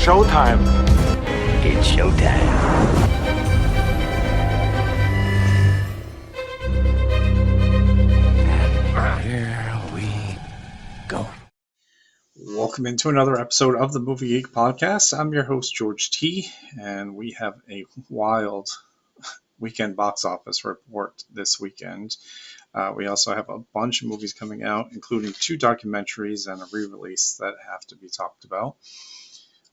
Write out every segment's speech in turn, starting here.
showtime. It's showtime. And here we go. Welcome into another episode of the Movie Geek Podcast. I'm your host, George T., and we have a wild weekend box office report this weekend. We also have a bunch of movies coming out, including 2 documentaries and a re-release that have to be talked about.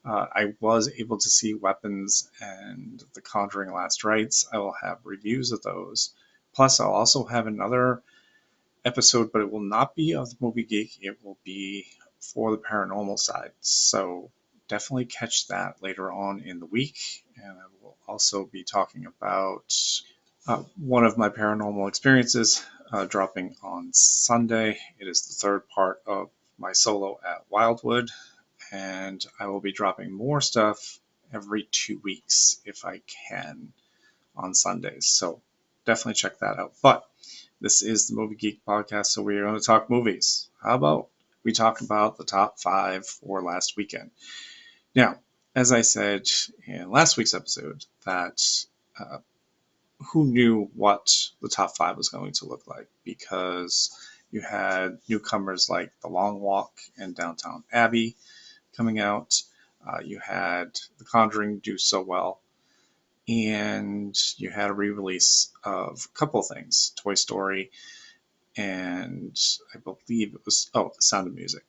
I was able to see Weapons and The Conjuring Last Rites. I will have reviews of those. Plus, I'll also have another episode, but it will not be of the Movie Geek. It will be for the paranormal side. So definitely catch that later on in the week. And I will also be talking about one of my paranormal experiences dropping on Sunday. It is the 3rd part of my solo at Wildwood. And I will be dropping more stuff every 2 weeks if I can on Sundays. So definitely check that out. But this is the Movie Geek Podcast, so we are going to talk movies. How about we talk about the top 5 for last weekend? Now, as I said in last week's episode, that who knew what the top 5 was going to look like, because you had newcomers like The Long Walk and Downton Abbey coming out. You had The Conjuring do so well. And you had a re-release of a couple of things. Toy Story, and I believe it was, The Sound of Music.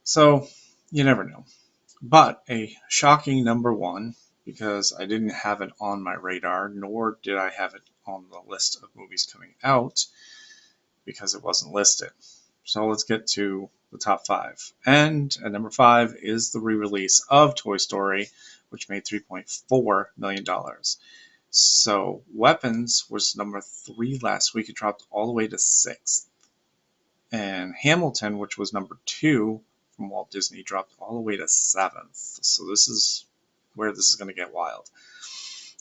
So, you never know. But a shocking number 1, because I didn't have it on my radar, nor did I have it on the list of movies coming out, because it wasn't listed. So let's get to the top 5. And at number 5 is the re-release of Toy Story, which made $3.4 million. So Weapons was number 3 last week. It dropped all the way to 6th. And Hamilton, which was number 2 from Walt Disney, dropped all the way to 7th. So this is where this is going to get wild.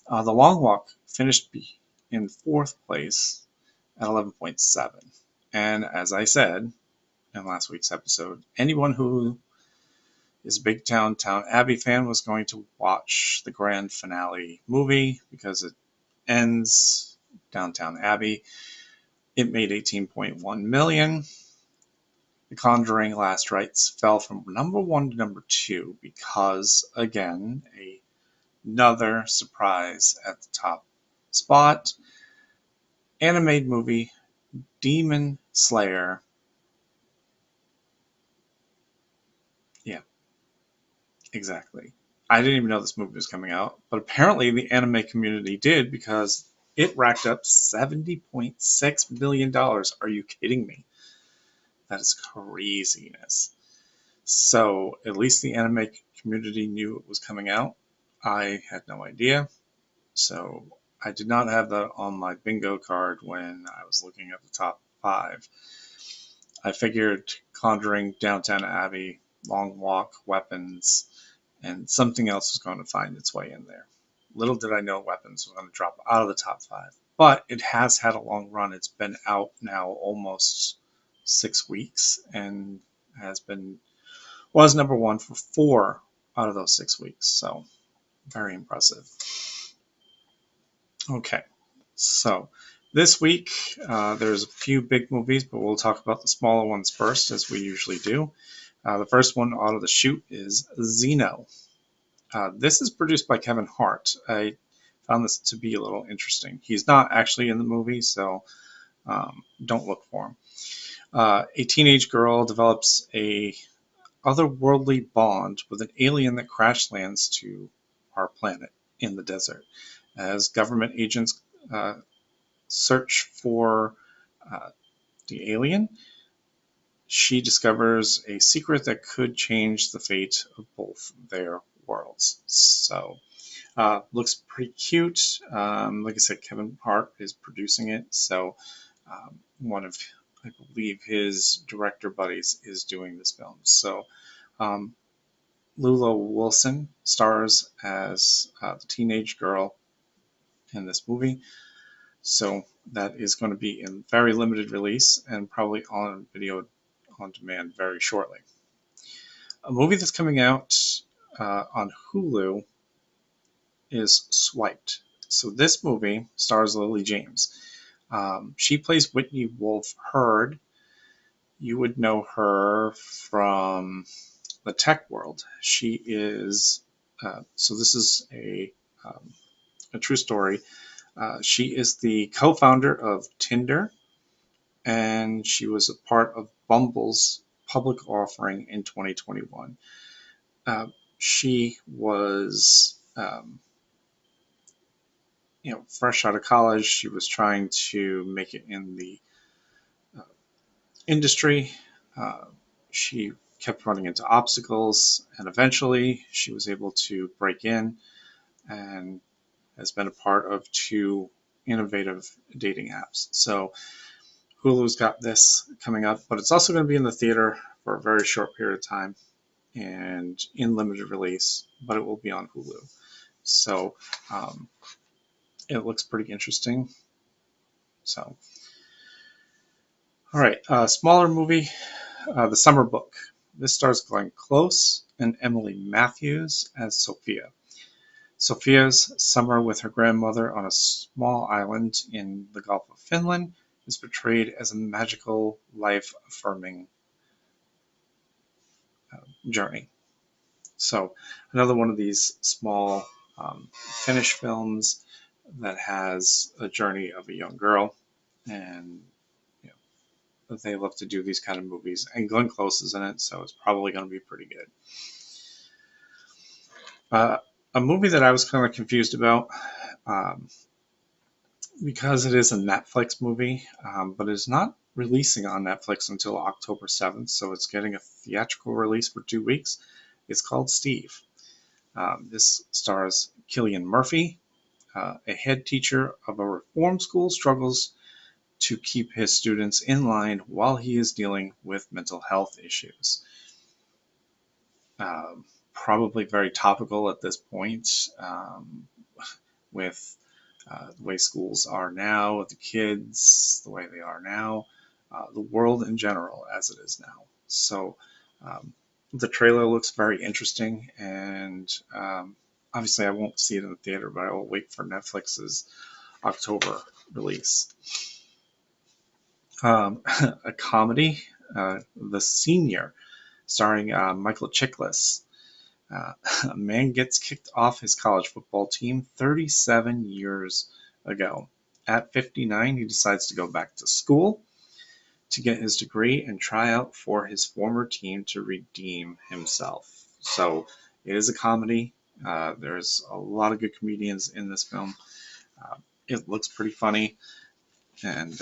The Long Walk finished in 4th place at 11.7. And as I said in last week's episode, anyone who is a big Downton Abbey fan was going to watch the grand finale movie, because it ends Downton Abbey. It made $18.1 million. The Conjuring Last Rites fell from number 1 to number 2 because, again, another surprise at the top spot. Animated movie Demon Slayer. Yeah, exactly. I didn't even know this movie was coming out, but apparently the anime community did, because it racked up $70.6 million. Are you kidding me? That is craziness. So at least the anime community knew it was coming out. I had no idea. So I did not have that on my bingo card when I was looking at the top 5. I figured Conjuring, Downton Abbey, Long Walk, Weapons, and something else was going to find its way in there. Little did I know Weapons was going to drop out of the top 5. But it has had a long run. It's been out now almost 6 weeks and was number 1 for 4 out of those 6 weeks. So very impressive. Okay, so this week there's a few big movies, but we'll talk about the smaller ones first, as we usually do. The first one out of the chute is Zeno. This is produced by Kevin Hart. I found this to be a little interesting. He's not actually in the movie, so don't look for him. A teenage girl develops a otherworldly bond with an alien that crash lands to our planet in the desert. As government agents search for the alien, she discovers a secret that could change the fate of both their worlds. So, looks pretty cute. Like I said, Kevin Hart is producing it. So, one of, I believe, his director buddies is doing this film. So, Lula Wilson stars as the teenage girl in this movie. So that is going to be in very limited release and probably on video on demand very shortly. A movie that's coming out on Hulu is Swiped. So this movie stars Lily James. She plays Whitney Wolfe Herd. You would know her from the tech world. She is, so this is a true story. She is the co-founder of Tinder, and she was a part of Bumble's public offering in 2021. She was, fresh out of college. She was trying to make it in the industry. Uh, she kept running into obstacles, and eventually she was able to break in and has been a part of two innovative dating apps. So Hulu's got this coming up, but it's also going to be in the theater for a very short period of time and in limited release, but it will be on Hulu. So it looks pretty interesting. So, all right, smaller movie, The Summer Book. This stars Glenn Close and Emily Matthews as Sophia. Sophia's summer with her grandmother on a small island in the Gulf of Finland is portrayed as a magical, life-affirming journey. So another one of these small Finnish films that has a journey of a young girl, and they love to do these kind of movies. And Glenn Close is in it, so it's probably going to be pretty good. A movie that I was kind of confused about, because it is a Netflix movie, but it's not releasing on Netflix until October 7th, so it's getting a theatrical release for 2 weeks. It's called Steve. This stars Cillian Murphy. A head teacher of a reform school struggles to keep his students in line while he is dealing with mental health issues. Probably very topical at this point, with the way schools are now, with the kids, the way they are now, the world in general as it is now. So the trailer looks very interesting, and obviously I won't see it in the theater, but I will wait for Netflix's October release. A comedy, The Senior, starring Michael Chiklis. A man gets kicked off his college football team 37 years ago. At 59, he decides to go back to school to get his degree and try out for his former team to redeem himself. So it is a comedy. There's a lot of good comedians in this film. It looks pretty funny, and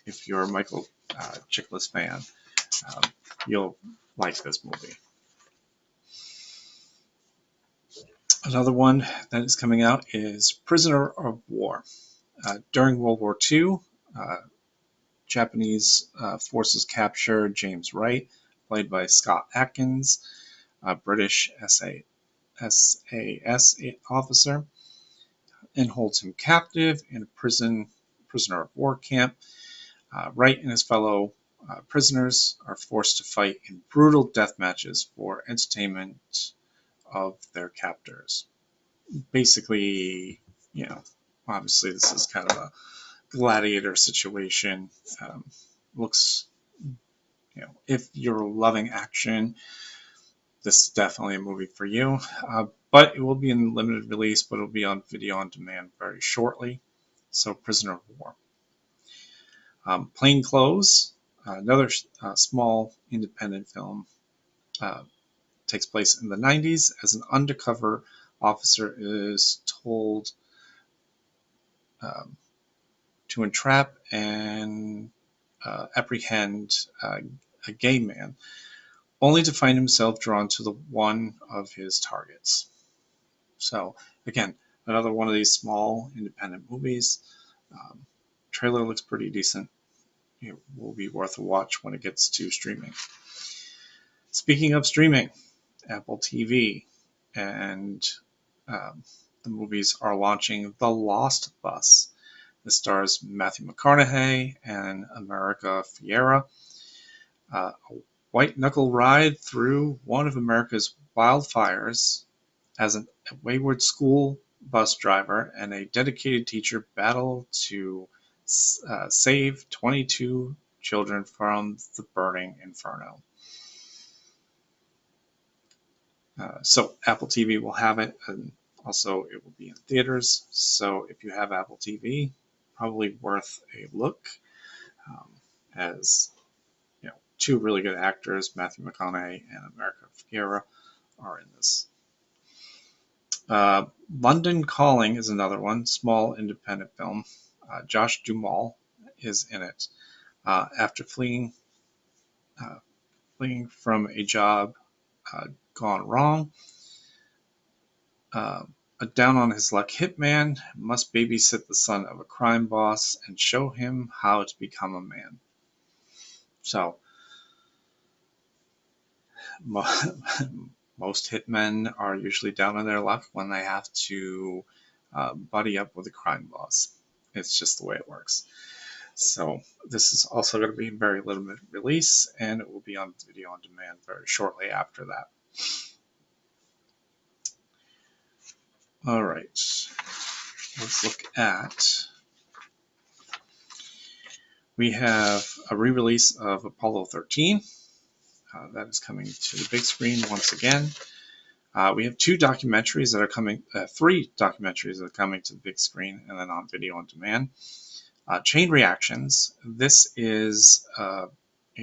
if you're a Michael Chiklis fan, you'll like this movie. Another one that is coming out is Prisoner of War. During World War II, Japanese forces capture James Wright, played by Scott Adkins, a British SAS officer, and holds him captive in a prisoner of war camp. Wright and his fellow prisoners are forced to fight in brutal death matches for entertainment of their captors. Basically, obviously this is kind of a gladiator situation. Looks, if you're loving action, this is definitely a movie for you. But it will be in limited release, but it'll be on video on demand very shortly. So Prisoner of War. Plain Clothes, another small independent film, takes place in the 90s as an undercover officer is told to entrap and apprehend a gay man, only to find himself drawn to the one of his targets. So again, another one of these small independent movies. Trailer looks pretty decent. It will be worth a watch when it gets to streaming. Speaking of streaming, Apple TV and the movies are launching The Lost Bus. This stars Matthew McConaughey and America Ferrera. A white knuckle ride through one of America's wildfires as a wayward school bus driver and a dedicated teacher battle to save 22 children from the burning inferno. So Apple TV will have it, and also it will be in theaters. So if you have Apple TV, probably worth a look. As you know, two really good actors, Matthew McConaughey and America Ferrera, are in this. London Calling is another one, small independent film. Josh Duhamel is in it. After fleeing from a job gone wrong, a down-on-his-luck hitman must babysit the son of a crime boss and show him how to become a man. So, most hitmen are usually down on their luck when they have to buddy up with a crime boss. It's just the way it works. So this is also going to be a very limited release, and it will be on video on demand very shortly after that. All right, let's look at. We have a re-release of Apollo 13. That is coming to the big screen once again. We have three documentaries that are coming to the big screen and then on video on demand. Chain Reactions. This is a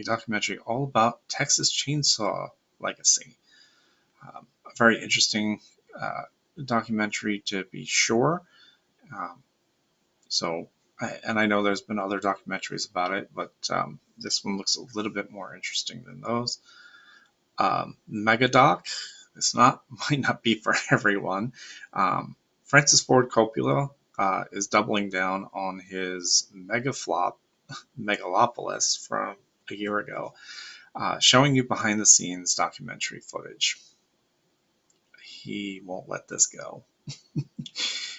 documentary all about Texas Chainsaw legacy. A very interesting documentary to be sure. And I know there's been other documentaries about it, but this one looks a little bit more interesting than those. Megadoc. This might not be for everyone. Francis Ford Coppola is doubling down on his mega flop, Megalopolis, from a year ago, showing you behind the scenes documentary footage. He won't let this go.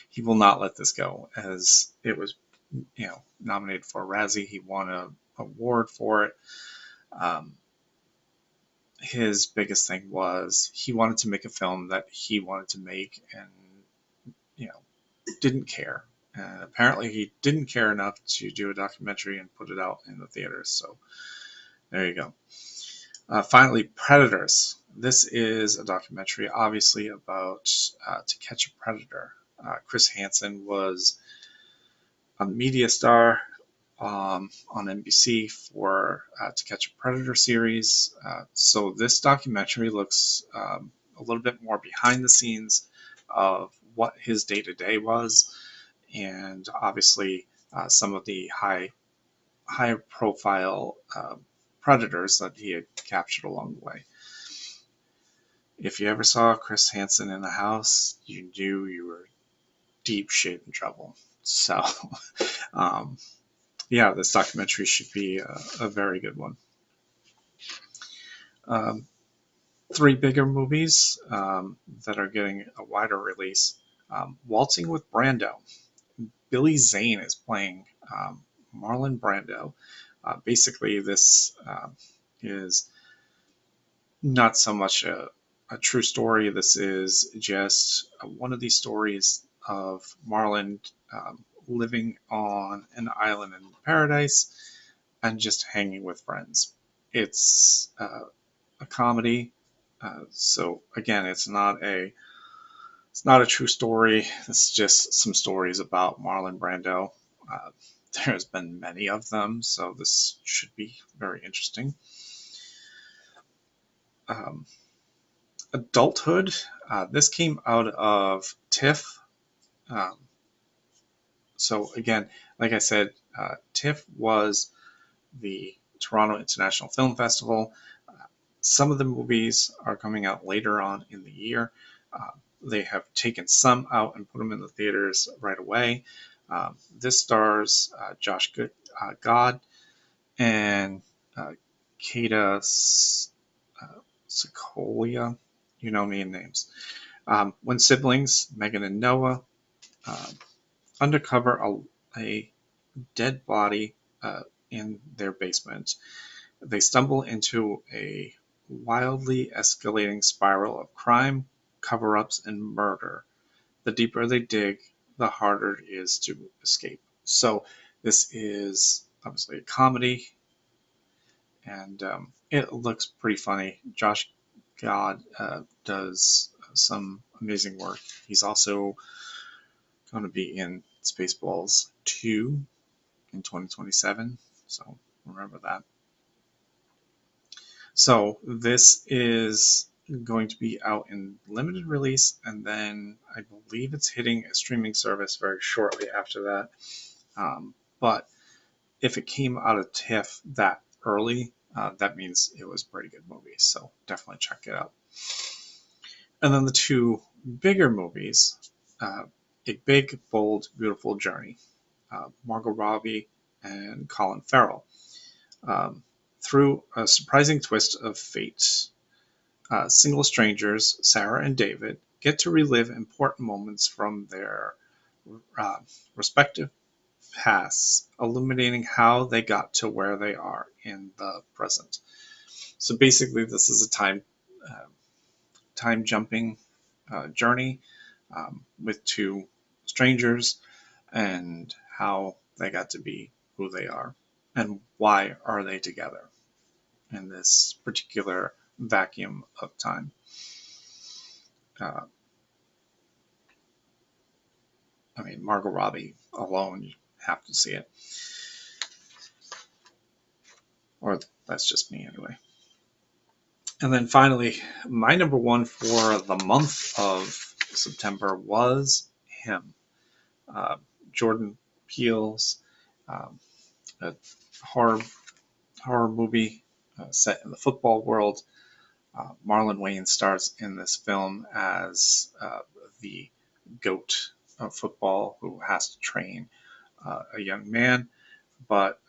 He will not let this go, as it was, nominated for a Razzie. He won an award for it. His biggest thing was he wanted to make a film that he wanted to make, and didn't care. And apparently he didn't care enough to do a documentary and put it out in the theaters. So there you go. Finally, Predators. This is a documentary, obviously, about To Catch a Predator. Chris Hansen was a media star on NBC for To Catch a Predator series. So this documentary looks a little bit more behind the scenes of what his day-to-day was, and obviously some of the high-profile predators that he had captured along the way. If you ever saw Chris Hansen in the house, you knew you were deep shit in trouble. So, yeah, this documentary should be a very good one. Three bigger movies that are getting a wider release. Waltzing with Brando. Billy Zane is playing Marlon Brando. Basically, this is not so much a true story. This is just one of these stories of Marlon living on an island in paradise and just hanging with friends. It's a comedy. So again, it's not a true story. It's just some stories about Marlon Brando. There's been many of them, so this should be very interesting. Adulthood. This came out of TIFF. So again, like I said, TIFF was the Toronto International Film Festival. Some of the movies are coming out later on in the year. They have taken some out and put them in the theaters right away. This stars Josh Gad and Kata Secolia. You know me in names. When siblings, Megan and Noah, undercover a dead body in their basement, they stumble into a wildly escalating spiral of crime, cover-ups, and murder. The deeper they dig, the harder it is to escape. So this is obviously a comedy, and it looks pretty funny. Josh Gad does some amazing work. He's also going to be in Spaceballs 2 in 2027, so remember that. So this is going to be out in limited release, and then I believe it's hitting a streaming service very shortly after that. But if it came out of TIFF that early, that means it was a pretty good movie, so definitely check it out. And then the two bigger movies, A Big, Bold, Beautiful Journey, Margot Robbie and Colin Farrell. Through a surprising twist of fate, single strangers, Sarah and David, get to relive important moments from their respective pasts, illuminating how they got to where they are in the present. So basically, this is a time jumping journey with two strangers and how they got to be who they are and why are they together in this particular vacuum of time. I mean, Margot Robbie alone, you have to see it. Or that's just me anyway. And then finally, my number one for the month of September was Him. Jordan Peele's a horror movie set in the football world. Marlon Wayans stars in this film as the GOAT of football who has to train a young man, but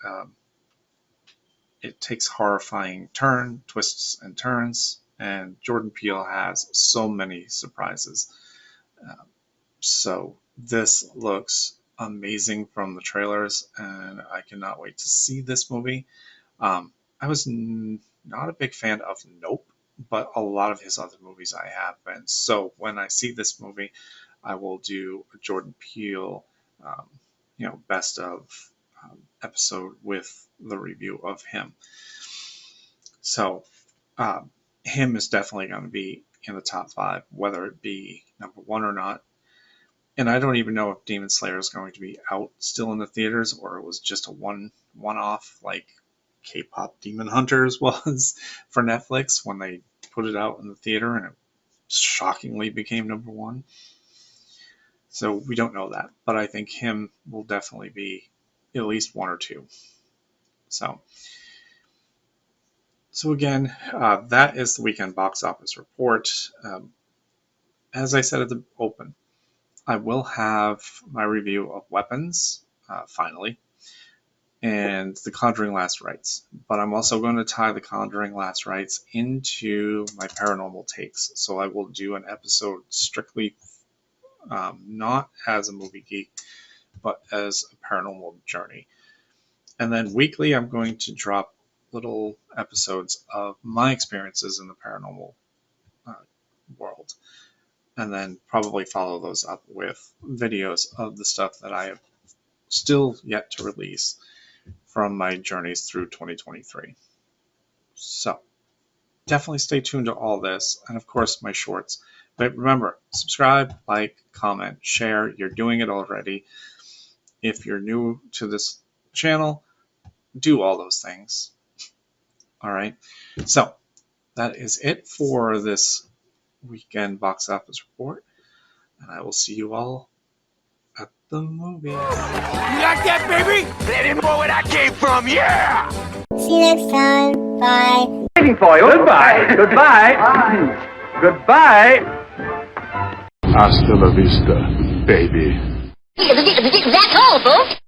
it takes horrifying twists and turns, and Jordan Peele has so many surprises. So this looks amazing from the trailers, and I cannot wait to see this movie. I was not a big fan of Nope, but a lot of his other movies I have been. So when I see this movie, I will do a Jordan Peele, best of episode with the review of Him. So Him is definitely going to be in the top 5, whether it be number 1 or not. And I don't even know if Demon Slayer is going to be out still in the theaters, or it was just a one-off like K-pop Demon Hunters was for Netflix when they put it out in the theater and it shockingly became number 1. So we don't know that, but I think Him will definitely be at least 1 or 2. So again, that is the weekend box office report. As I said at the open, I will have my review of Weapons, finally, and The Conjuring Last Rites. But I'm also going to tie The Conjuring Last Rites into my paranormal takes. So I will do an episode strictly not as a movie geek, but as a paranormal journey. And then weekly, I'm going to drop little episodes of my experiences in the paranormal world. And then probably follow those up with videos of the stuff that I have still yet to release from my journeys through 2023. So definitely stay tuned to all this, and of course my shorts. But remember, subscribe, like, comment, share. You're doing it already. If you're new to this channel, do all those things. All right. So that is it for this weekend box office report, and I will see you all at the movies. You like that, baby? Let him know where I came from, yeah! See you next time. Bye. Waiting for you. Goodbye. Goodbye. Goodbye. Hasta la vista, baby. That's all, folks.